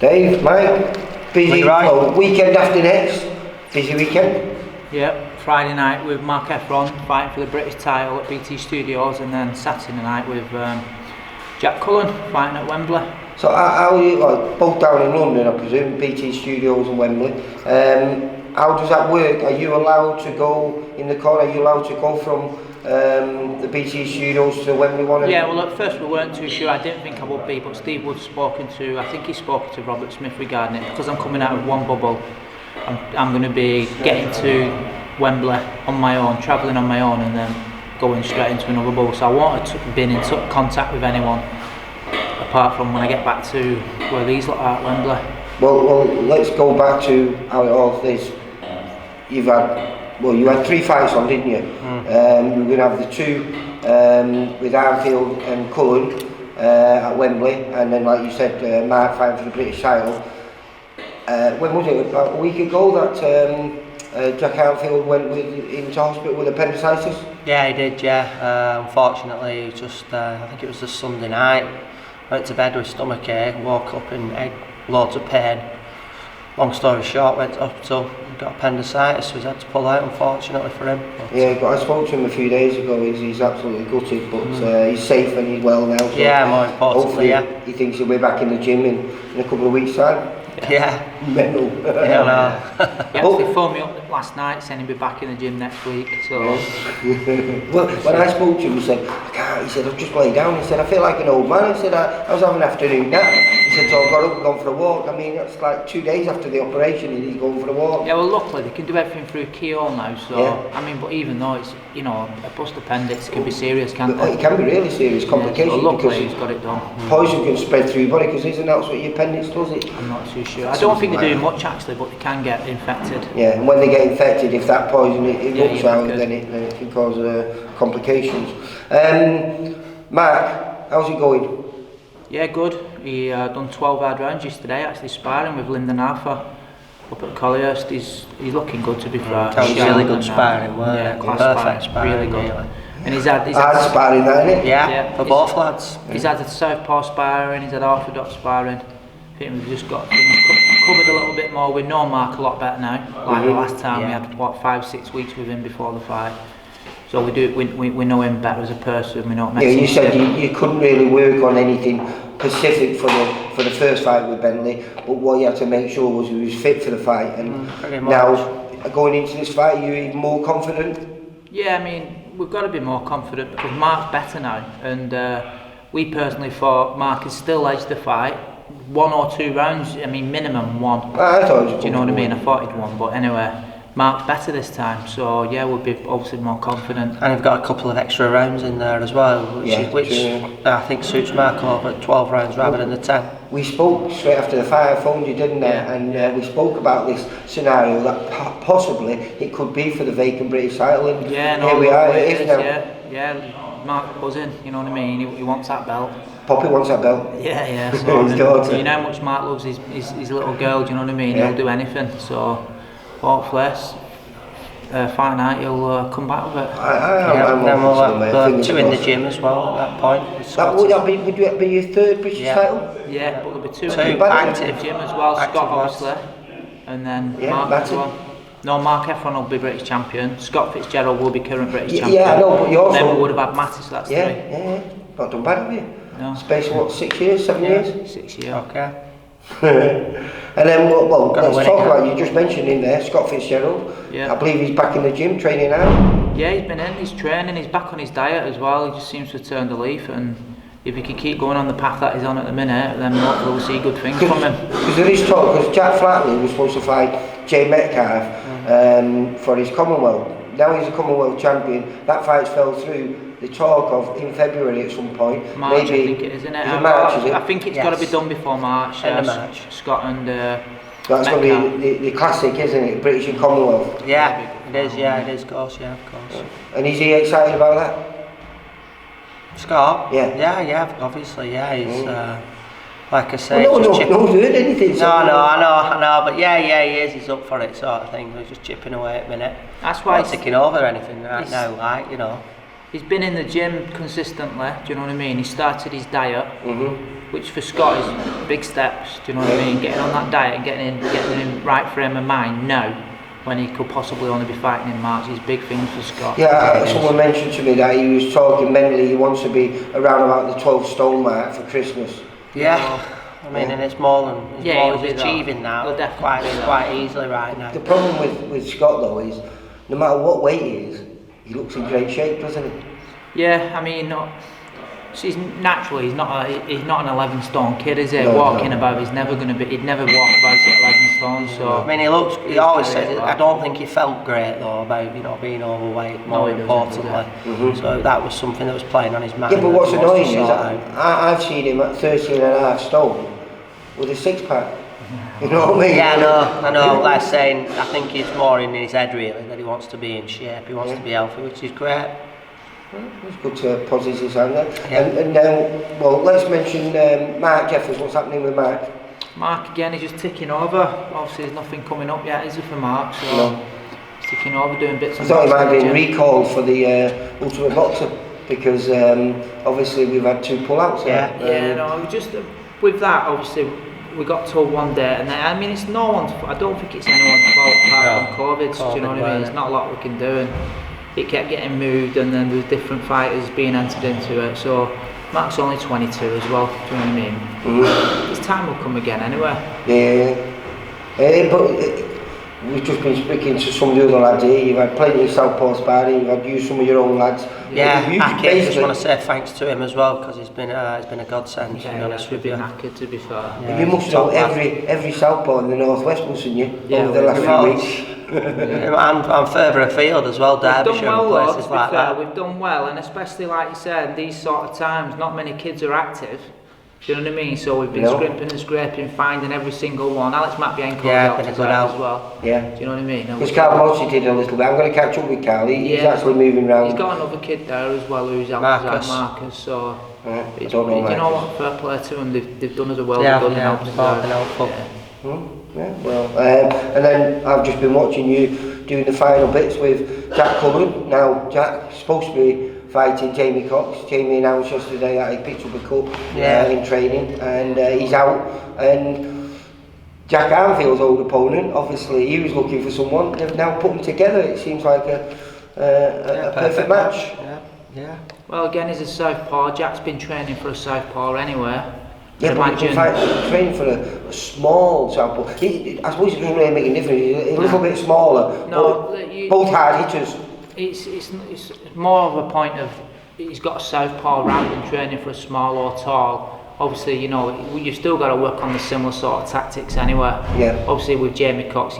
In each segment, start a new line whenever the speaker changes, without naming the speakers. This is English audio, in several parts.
Dave, Mike, busy weekend after next. Busy weekend.
Yep, Friday night with Mark Heffron fighting for the British title at BT Studios, and then Saturday night with Jack Cullen fighting at Wembley.
So how are you, both down in London, I presume, BT Studios and Wembley. How does that work? Are you allowed to go in the car? Are you allowed to go from the BT Studios to the Wembley one?
Yeah, well at first we weren't too sure. I didn't think I would be, but Steve Wood's spoken to, I think he's spoken to Robert Smith regarding it, because I'm coming out of one bubble. I'm going to be getting to Wembley on my own, travelling on my own, and then going straight into another bubble. So I wanted to be in contact with anyone apart from when I get back to where these lot are at Wembley.
Well, let's go back to how it all is. You had 3 fights on, didn't you? We're going to have the 2 with Arnfield and Cullen at Wembley, and then, like you said, Mark fighting for the British title. When was it? About a week ago that Jack Arnfield went into hospital with appendicitis?
Yeah, he did. Yeah, unfortunately, just I think it was the Sunday night. Went to bed with stomach ache, woke up in loads of pain. Long story short, went to hospital, got appendicitis, so he's had to pull out, unfortunately for him.
Yeah, I spoke to him a few days ago. He's absolutely gutted, but he's safe and he's well now. So
yeah, more importantly,
he thinks he'll be back in the gym in a couple of weeks' time.
Yeah.
Mental.
Yeah, no.
He actually phoned me up last night saying he'll be back in the gym next week. So.
Well, when I spoke to him, he said, I can't. He said, I've just laid down. He said, I feel like an old man. He said, I was having an afternoon nap. He said, so I got up and gone for a walk. I mean, that's like 2 days after the operation and he's going for a walk.
Yeah, well, luckily they can do everything through keyhole now. So, yeah. I mean, but even though it's, a bust appendix can be serious, can't it?
It can be really serious complications.
Yeah, so luckily he's got it done.
Poison can spread through your body, because isn't that what your appendix does? It?
I'm not too sure. I don't think they do much actually, but they can get infected.
Yeah, and when they get infected, if that poison erupts out, then it can cause complications. Mark, how's it going?
Yeah, good. He done 12 hard rounds yesterday, actually sparring with Lyndon Arthur up at Collyhurst. He's looking good, to be fair.
Really good sparring,
yeah, class
perfect sparring,
really good.
Really.
And he's had
sparring, isn't it?
Yeah, for both lads.
He's had the southpaw sparring, he's had orthodox sparring. I think we've just got things covered a little bit more. We know Mark a lot better now. Like the last time we had 5-6 weeks with him before the fight. So we know him better as a person. We know.
Yeah, you said you couldn't really work on anything specific for the first fight with Bentley, but what you had to make sure was he was fit for the fight. And now going into this fight, are you even more confident?
Yeah, I mean, we've got to be more confident because Mark's better now, and we personally thought Mark has still edged the fight. 1 or 2 rounds, I mean minimum 1.
I thought it was.
Do you know what I mean? I thought he'd won, but anyway, Mark's better this time, so yeah, we'll be obviously more confident.
And we've got a couple of extra rounds in there as well, which I think suits Mark over 12 rounds rather than the 10.
We spoke straight after the fight, I phoned you, didn't I? Yeah. And we spoke about this scenario that possibly it could be for the vacant British title. And
yeah, no,
here we are.
It is, yeah, Mark buzzing, you know what I mean? He wants that belt.
Poppy wants that belt.
Yeah. So you know how much Mark loves his little girl, do you know what I mean? Yeah. He'll do anything. So hopefully, fight night he'll come back with it.
Then we'll have 2 in the gym as well at that point.
Would that be your 3rd British title?
Yeah, but there'll be 2 in the gym as well. Scott obviously, and then Mark as well. No, Mark Heffron will be British champion. Scott Fitzgerald will be current British champion.
Yeah, I know, but you also...
Then we would have had Mattis, so that's 3.
Yeah. Not done bad, have you?
No.
Space of what, 6 years, 7 years?
6 years.
Okay.
And then, let's talk about, you just mentioned in there, Scott Fitzgerald. Yeah. I believe he's back in the gym, training now.
Yeah, he's been in, he's training, he's back on his diet as well. He just seems to have turned a leaf, and if he can keep going on the path that he's on at the minute, then hopefully we'll see good things from him.
Because there is talk, because Jack Flatley was supposed to fight Jay Metcalf for his Commonwealth. Now he's a Commonwealth champion. That fight fell through. The talk of in February at some point.
March, maybe, I think it is, isn't it?
March, is it?
I think it's got to be done before March.
March.
Scotland.
That's going to be the classic, isn't it? British and Commonwealth.
Yeah, it is. Yeah, it is. Of course.
And is he excited about that?
Scott?
Yeah,
obviously, yeah. He's like I say,
no one's heard anything.
No, I know, but yeah, he is. He's up for it, sort of thing. He's just chipping away at the minute.
That's why
he's taking over anything right now, like, you know.
he's been in the gym consistently. Do you know what I mean? He started his diet, which for Scott is big steps. Do you know what I mean? Getting on that diet and getting in right frame of mind now, when he could possibly only be fighting in March, is big things for Scott.
Yeah, someone mentioned to me that he was talking mentally. He wants to be around about the 12 stone mark for Christmas.
Yeah. I mean, and it's more than he's achieving now. Quite easily right now.
The problem with Scott though is, no matter what weight he is, he looks in great shape, doesn't he?
Yeah, I mean, he's naturally he's not an 11 stone kid, is he? Walking about, he's never going to be. He'd never walk about at 11 stone. So
I mean, he always said. I don't think he felt great though about being overweight. More importantly, so that was something that was playing on his mind.
Yeah, but what's annoying is I've seen him at 13.5 stone with a six-pack. You know what I mean?
Yeah, I know. Like saying, I think it's more in his head really that he wants to be in shape. He wants to be healthy, which is great.
It's good to positives on there. And now, well, let's mention Mark Jeffers. What's happening with Mark?
Mark again, he's just ticking over. Obviously, there's nothing coming up yet, is it, for Mark? So he's ticking over, doing bits.
I thought he might have been recalled for the Ultimate Boxer because obviously we've had 2 pullouts.
Just with that, obviously. We got told one day, and then, I mean, it's no one's. I don't think it's anyone's fault apart from COVID. Do you know what I mean? There's not a lot we can do, and it kept getting moved, and then there's different fighters being entered into it. So Mark's only 22 as well. Do you know what I mean? His time will come again anyway.
Yeah.
But we've just been speaking to some of the other lads here. You've had plenty of southpaw sparring. You've had used some of your own lads.
Yeah, I just want to say thanks to him as well because he's been a godsend. To be honest with you,
knackered, to be fair.
Yeah, you must know every southpaw in the northwest, mustn't you? Over the last few weeks.
and further afield as well, Derbyshire and places like that.
We've done well, and especially like you said, these sort of times, not many kids are active. Do you know what I mean? So we've been scrimping and scraping, finding every single one. Alex Matbienko's helped us out as well.
Yeah.
Do you know what I mean?
Because Carl Mossy did a little bit. I'm going to catch up with Carl. He's actually moving around.
He's got another kid there as well who's helped us out, Marcus. So
I don't know.
You know what? Fair play to them. They've done us a well. They've helped us out.
And then I've just been watching you doing the final bits with Jack Cullen. Now Jack's supposed to be fighting Jamie Cox. Jamie announced yesterday that he picked up a cup in training, and he's out. And Jack Arnfield's old opponent, obviously he was looking for someone. They've now put them together. It seems like a perfect match.
Yeah.
Well, again, he's a southpaw. Jack's been training for a southpaw anyway.
Yeah, but training for a small southpaw. I suppose it doesn't really make a difference. He's a little bit smaller.
No,
both hard hitters.
It's more of a point of he's got a southpaw rather than training for a small or tall. Obviously, you've still got to work on the similar sort of tactics anyway.
Yeah.
Obviously, with Jamie Cox,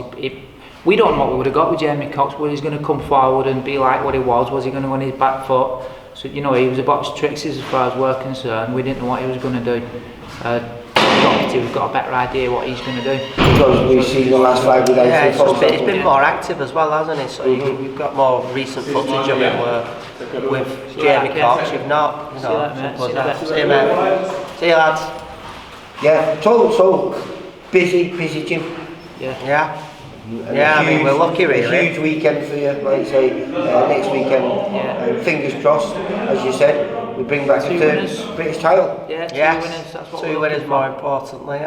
we don't know what we would have got with Jamie Cox. Was he going to come forward and be like what he was? Was he going to win his back foot? So he was a box of tricks as far as we're concerned. We didn't know what he was going to do. We've got a better idea what he's going to do.
Because we've seen the last fight with
it's been more active as well, hasn't it? So you've got more recent footage of it where with Jamie Cox, you've not. See you, mate. See you, lads.
Yeah, so busy gym.
Yeah. I mean, we're lucky really.
A huge weekend for you, like you say, next weekend. Fingers crossed, as you said. We bring back the third British title.
Yeah, two winners. That's what
two winners, more importantly.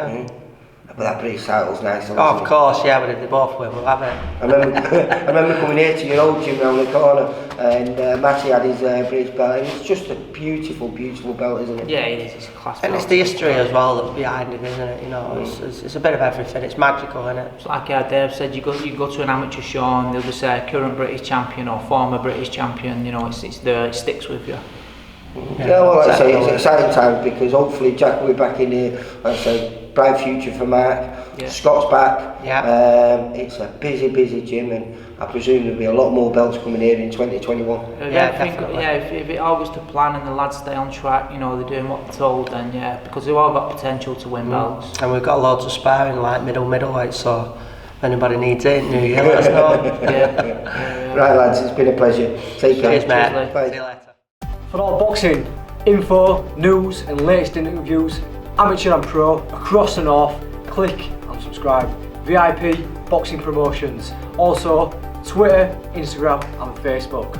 But that British title's nice.
Of course, but if they both win, we'll have it.
I remember coming here to your old gym round the corner, and Matty had his British belt, and it's just a beautiful belt, isn't it?
Yeah, it is. It's a class belt.
And it's the history as well that's behind it, isn't it? It's a bit of everything. It's magical, isn't it?
It's like Dave said, you go to an amateur show, and they'll just say current British champion or former British champion. It's there. It sticks with you.
Yeah, well, like I say, it's exciting times because hopefully Jack will be back in here. Like I say, bright future for Mark. Scott's back. It's a busy gym, and I presume there'll be a lot more belts coming here in 2021.
I think if it all goes to plan and the lads stay on track, they're doing what they're told, then because they've all got potential to win belts.
And we've got loads of sparring like middleweight, so if anybody needs it, New Year, let us know.
Right, lads, it's been a pleasure. Take care.
Cheers, mate.
Bye.
See you later.
For all boxing info, news and latest interviews, amateur and pro, across the north, click and subscribe. VIP Boxing Promotions. Also Twitter, Instagram and Facebook.